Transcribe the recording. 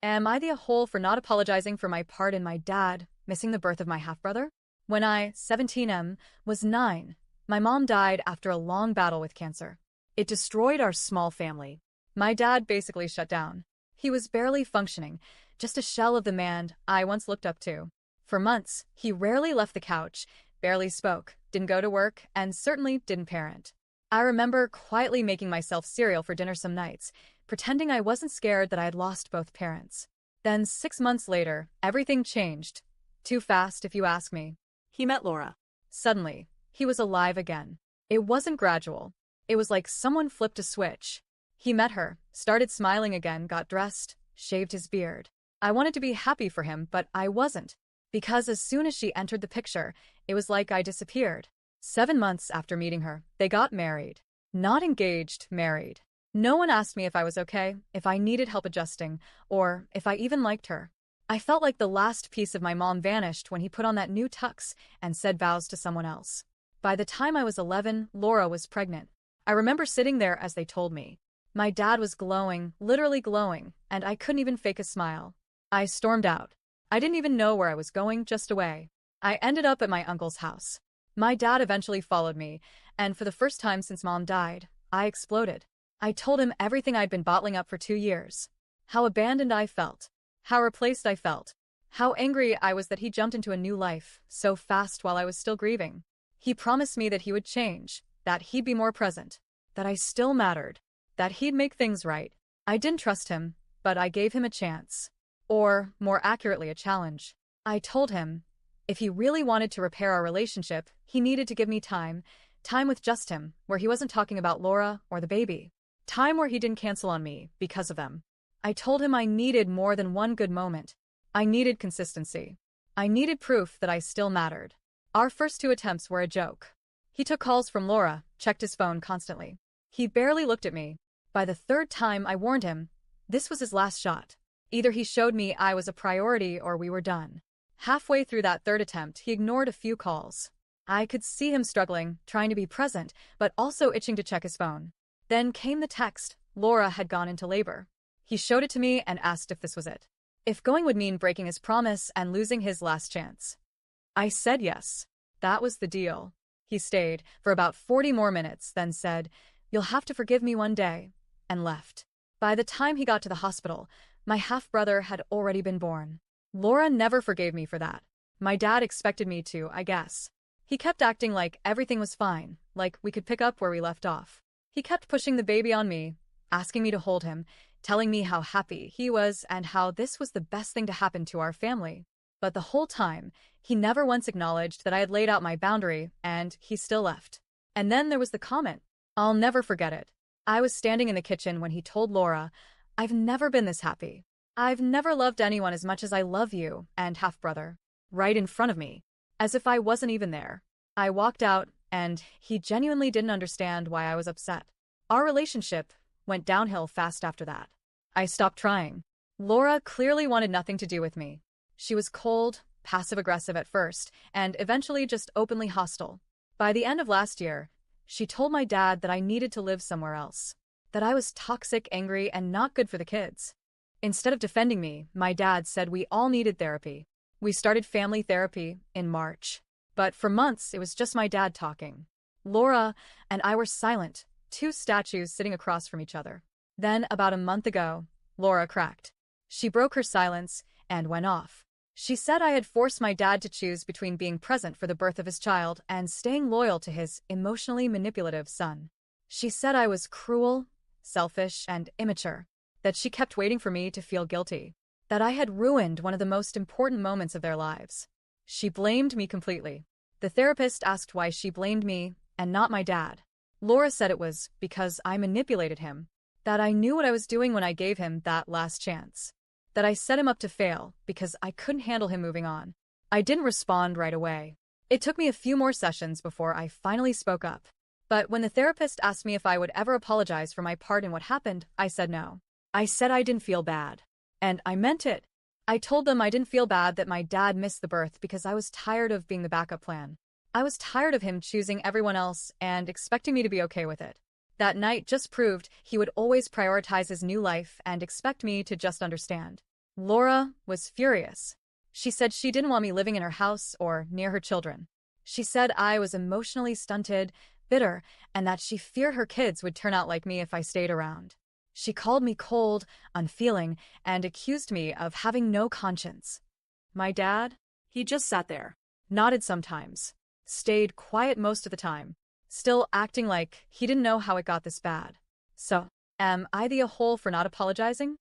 Am I the a-hole for not apologizing for my part in my dad missing the birth of my half-brother? When I, 17M, was 9, my mom died after a long battle with cancer. It destroyed our small family. My dad basically shut down. He was barely functioning, just a shell of the man I once looked up to. For months, he rarely left the couch, barely spoke, didn't go to work, and certainly didn't parent. I remember quietly making myself cereal for dinner some nights, pretending I wasn't scared that I had lost both parents. Then 6 months later, everything changed. Too fast, if you ask me. He met Laura. Suddenly, he was alive again. It wasn't gradual. It was like someone flipped a switch. He met her, started smiling again, got dressed, shaved his beard. I wanted to be happy for him, but I wasn't. Because as soon as she entered the picture, it was like I disappeared. 7 months after meeting her, they got married. Not engaged, married. No one asked me if I was okay, if I needed help adjusting, or if I even liked her. I felt like the last piece of my mom vanished when he put on that new tux and said vows to someone else. By the time I was 11, Laura was pregnant. I remember sitting there as they told me. My dad was glowing, literally glowing, and I couldn't even fake a smile. I stormed out. I didn't even know where I was going, just away. I ended up at my uncle's house. My dad eventually followed me, and for the first time since mom died, I exploded. I told him everything I'd been bottling up for 2 years. How abandoned I felt. How replaced I felt. How angry I was that he jumped into a new life so fast while I was still grieving. He promised me that he would change, that he'd be more present, that I still mattered, that he'd make things right. I didn't trust him, but I gave him a chance. Or, more accurately, a challenge. I told him, if he really wanted to repair our relationship, he needed to give me time with just him, where he wasn't talking about Laura or the baby. Time where he didn't cancel on me because of them. I told him I needed more than one good moment. I needed consistency. I needed proof that I still mattered. Our first 2 attempts were a joke. He took calls from Laura, checked his phone constantly. He barely looked at me. By the 3rd time, I warned him. This was his last shot. Either he showed me I was a priority or we were done. Halfway through that 3rd attempt, he ignored a few calls. I could see him struggling, trying to be present, but also itching to check his phone. Then came the text. Laura had gone into labor. He showed it to me and asked if this was it. If going would mean breaking his promise and losing his last chance. I said yes. That was the deal. He stayed for about 40 more minutes, then said, "You'll have to forgive me one day," and left. By the time he got to the hospital, my half-brother had already been born. Laura never forgave me for that. My dad expected me to, I guess. He kept acting like everything was fine, like we could pick up where we left off. He kept pushing the baby on me, asking me to hold him, telling me how happy he was and how this was the best thing to happen to our family. But the whole time, he never once acknowledged that I had laid out my boundary, and he still left. And then there was the comment. I'll never forget it. I was standing in the kitchen when he told Laura, "I've never been this happy. I've never loved anyone as much as I love you and half-brother." Right in front of me. As if I wasn't even there. I walked out, and he genuinely didn't understand why I was upset. Our relationship went downhill fast after that. I stopped trying. Laura clearly wanted nothing to do with me. She was cold, passive-aggressive at first, and eventually just openly hostile. By the end of last year, she told my dad that I needed to live somewhere else. That I was toxic, angry, and not good for the kids. Instead of defending me, my dad said we all needed therapy. We started family therapy in March. But for months, it was just my dad talking. Laura and I were silent, 2 statues sitting across from each other. Then, about a month ago, Laura cracked. She broke her silence and went off. She said I had forced my dad to choose between being present for the birth of his child and staying loyal to his emotionally manipulative son. She said I was cruel, selfish, and immature. That she kept waiting for me to feel guilty. That I had ruined one of the most important moments of their lives. She blamed me completely. The therapist asked why she blamed me and not my dad. Laura said it was because I manipulated him. That I knew what I was doing when I gave him that last chance. That I set him up to fail because I couldn't handle him moving on. I didn't respond right away. It took me a few more sessions before I finally spoke up. But when the therapist asked me if I would ever apologize for my part in what happened, I said no. I said I didn't feel bad. And I meant it. I told them I didn't feel bad that my dad missed the birth because I was tired of being the backup plan. I was tired of him choosing everyone else and expecting me to be okay with it. That night just proved he would always prioritize his new life and expect me to just understand. Laura was furious. She said she didn't want me living in her house or near her children. She said I was emotionally stunted, bitter, and that she feared her kids would turn out like me if I stayed around. She called me cold, unfeeling, and accused me of having no conscience. My dad? He just sat there, nodded sometimes, stayed quiet most of the time, still acting like he didn't know how it got this bad. So, am I the a-hole for not apologizing?